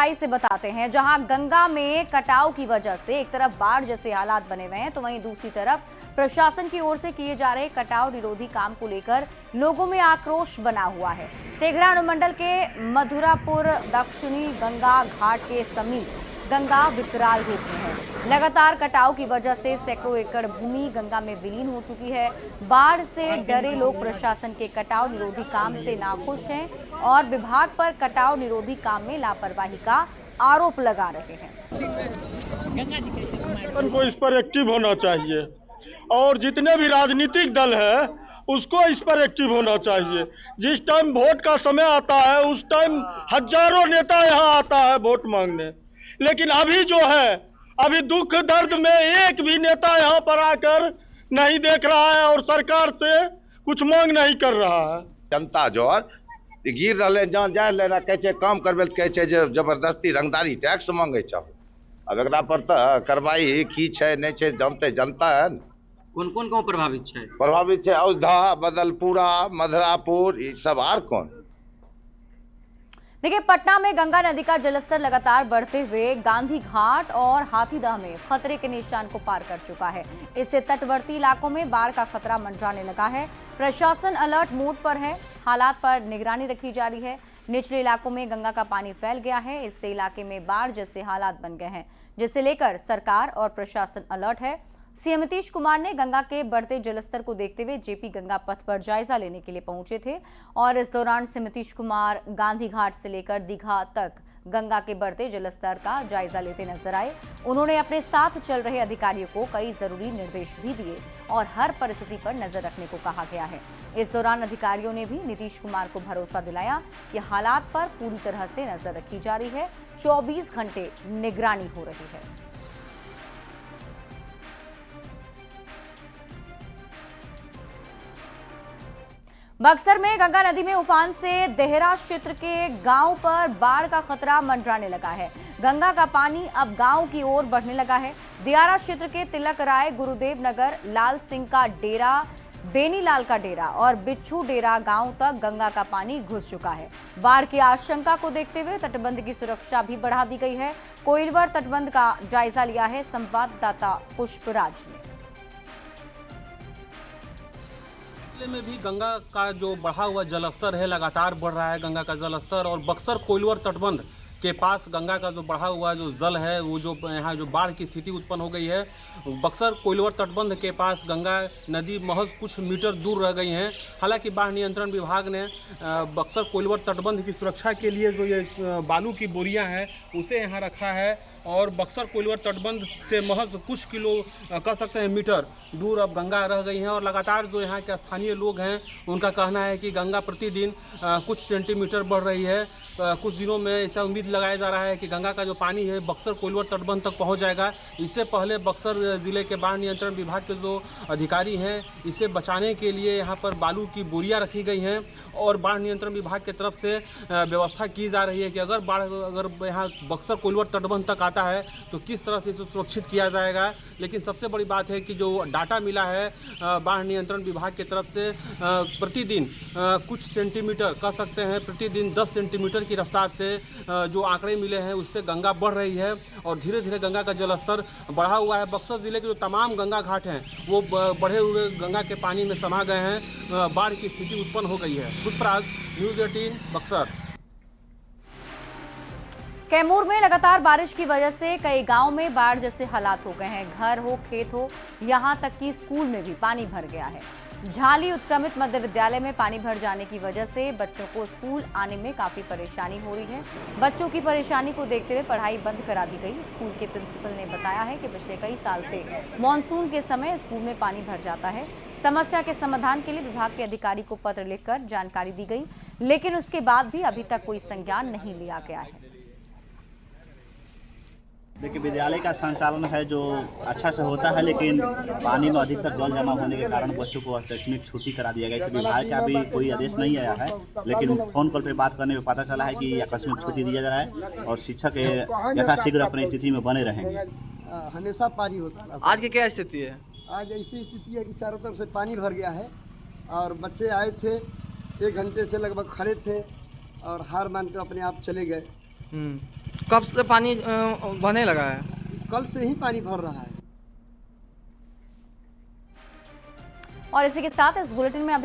गहराई से बताते हैं। जहां गंगा में कटाव की वजह से एक तरफ बाढ़ जैसे हालात बने हुए हैं, तो वहीं दूसरी तरफ प्रशासन की ओर से किए जा रहे कटाव निरोधी काम को लेकर लोगों में आक्रोश बना हुआ है। तेघड़ा अनुमंडल के मधुरापुर दक्षिणी गंगा घाट के समीप गंगा विकराल रूप में है। लगातार कटाव की वजह से सैकड़ों एकड़ भूमि गंगा में विलीन हो चुकी है। बाढ़ से डरे लोग प्रशासन के कटाव निरोधी काम से नाखुश हैं और विभाग पर कटाव निरोधी काम में लापरवाही का आरोप लगा रहे हैं। उनको इस पर एक्टिव होना चाहिए और जितने भी राजनीतिक दल है उसको इस पर एक्टिव होना चाहिए। जिस टाइम वोट का समय आता है उस टाइम हजारों नेता यहाँ आता है वोट मांगने, लेकिन अभी जो है अभी दुख दर्द में एक भी नेता यहाँ पर आकर नहीं देख रहा है और सरकार से कुछ मांग नहीं कर रहा है। जनता जो गिर रहे जहाँ जाए लेना कहे काम करबे तो कहे जबरदस्ती रंगदारी टैक्स मांगे छ। अब एक पर तो कार्रवाई की नहीं छे जानते जनता है। कौन कौन गाँव प्रभावित है? प्रभावित है अयोध्या, बदलपुरा, मधुरापुर, ये सब आर कौन। देखिए, पटना में गंगा नदी का जलस्तर लगातार बढ़ते हुए गांधी घाट और हाथीदह में खतरे के निशान को पार कर चुका है। इससे तटवर्ती इलाकों में बाढ़ का खतरा मंडराने लगा है। प्रशासन अलर्ट मोड पर है, हालात पर निगरानी रखी जा रही है। निचले इलाकों में गंगा का पानी फैल गया है, इससे इलाके में बाढ़ जैसे हालात बन गए हैं, जिसे लेकर सरकार और प्रशासन अलर्ट है। सीएम नीतीश कुमार ने गंगा के बढ़ते जलस्तर को देखते हुए जेपी गंगा पथ पर जायजा लेने के लिए पहुंचे थे और इस दौरान सीएम नीतीश कुमार गांधी घाट से लेकर दीघा तक गंगा के बढ़ते जलस्तर का जायजा लेते नजर आए। उन्होंने अपने साथ चल रहे अधिकारियों को कई जरूरी निर्देश भी दिए और हर परिस्थिति पर नजर रखने को कहा गया है। इस दौरान अधिकारियों ने भी नीतीश कुमार को भरोसा दिलाया कि हालात पर पूरी तरह से नजर रखी जा रही है, 24 घंटे निगरानी हो रही है। बक्सर में गंगा नदी में उफान से देहरा क्षेत्र के गांव पर बाढ़ का खतरा मंडराने लगा है। गंगा का पानी अब गांव की ओर बढ़ने लगा है। दियारा क्षेत्र के तिलक राय, गुरुदेव नगर, लाल सिंह का डेरा, बेनीलाल का डेरा और बिच्छू डेरा गांव तक गंगा का पानी घुस चुका है। बाढ़ की आशंका को देखते हुए तटबंध की सुरक्षा भी बढ़ा दी गई है। कोइलवर तटबंध का जायजा लिया है संवाददाता पुष्पराज ने। जिले में भी गंगा का जो बढ़ा हुआ जलस्तर है लगातार बढ़ रहा है। गंगा का जलस्तर और बक्सर कोइलवर तटबंध के पास गंगा का जो बढ़ा हुआ जो जल है वो जो यहाँ जो बाढ़ की स्थिति उत्पन्न हो गई है। बक्सर कोइलवर तटबंध के पास गंगा नदी महज कुछ मीटर दूर रह गई हैं। हालांकि बाढ़ नियंत्रण विभाग ने बक्सर कोइलवर तटबंध की सुरक्षा के लिए जो ये बालू की बोरियां हैं उसे यहाँ रखा है और बक्सर कोइलवर तटबंध से महज कुछ किलो कह सकते हैं मीटर दूर अब गंगा रह गई हैं। और लगातार जो यहाँ के स्थानीय लोग हैं उनका कहना है कि गंगा प्रतिदिन कुछ सेंटीमीटर बढ़ रही है। कुछ दिनों में ऐसा उम्मीद लगाया जा रहा है कि गंगा का जो पानी है बक्सर कोइलवर तटबंध तक पहुंच जाएगा। इससे पहले बक्सर ज़िले के बाढ़ नियंत्रण विभाग के जो अधिकारी हैं इसे बचाने के लिए यहाँ पर बालू की बोरियां रखी गई हैं और बाढ़ नियंत्रण विभाग की तरफ से व्यवस्था की जा रही है कि अगर यहाँ बक्सर कोइलवर तटबंध तक आता है तो किस तरह से इसे सुरक्षित किया जाएगा। लेकिन सबसे बड़ी बात है कि जो डाटा मिला है बाढ़ नियंत्रण विभाग की तरफ से प्रतिदिन कुछ सेंटीमीटर कह सकते हैं प्रतिदिन 10 सेंटीमीटर की रफ्तार से जो आंकड़े मिले हैं उससे गंगा बढ़ रही है और धीरे धीरे गंगा का जलस्तर बढ़ा हुआ है। बक्सर जिले के जो तमाम गंगा घाट हैं वो बढ़े हुए गंगा के पानी में समा गए हैं। बाढ़ की स्थिति उत्पन्न हो गई है। पुष्पराज, न्यूज़ 18 बक्सर। कैमूर में लगातार बारिश की वजह से कई गांव में बाढ़ जैसे हालात हो गए हैं। घर हो, खेत हो, यहां तक कि स्कूल में भी पानी भर गया है। झाली उत्क्रमित मध्य विद्यालय में पानी भर जाने की वजह से बच्चों को स्कूल आने में काफी परेशानी हो रही है। बच्चों की परेशानी को देखते हुए पढ़ाई बंद करा दी गई। स्कूल के प्रिंसिपल ने बताया है कि पिछले कई साल से मानसून के समय स्कूल में पानी भर जाता है। समस्या के समाधान के लिए विभाग के अधिकारी को पत्र लिखकर जानकारी दी गई, लेकिन उसके बाद भी अभी तक कोई संज्ञान नहीं लिया गया है। देखिए, विद्यालय का संचालन है जो अच्छा से होता है, लेकिन पानी में अधिकतर जल जमा होने के कारण बच्चों को आकस्मिक छुट्टी करा दिया गया। इसे विभाग का भी कोई आदेश नहीं आया है, लेकिन फोन कॉल पर बात करने में पता चला है कि आकस्मिक छुट्टी दिया जा रहा है और शिक्षक यथाशीघ्र अपनी स्थिति में बने रहेंगे। हमेशा पानी होता है। आज की क्या स्थिति है? आज ऐसी स्थिति है कि चारों तरफ से पानी भर गया है और बच्चे आए थे, 1 घंटे से लगभग खड़े थे और हार मानकर अपने आप चले गए। कब से पानी बहने लगा है? कल से ही पानी भर रहा है। और इसी के साथ इस बुलेटिन में अभी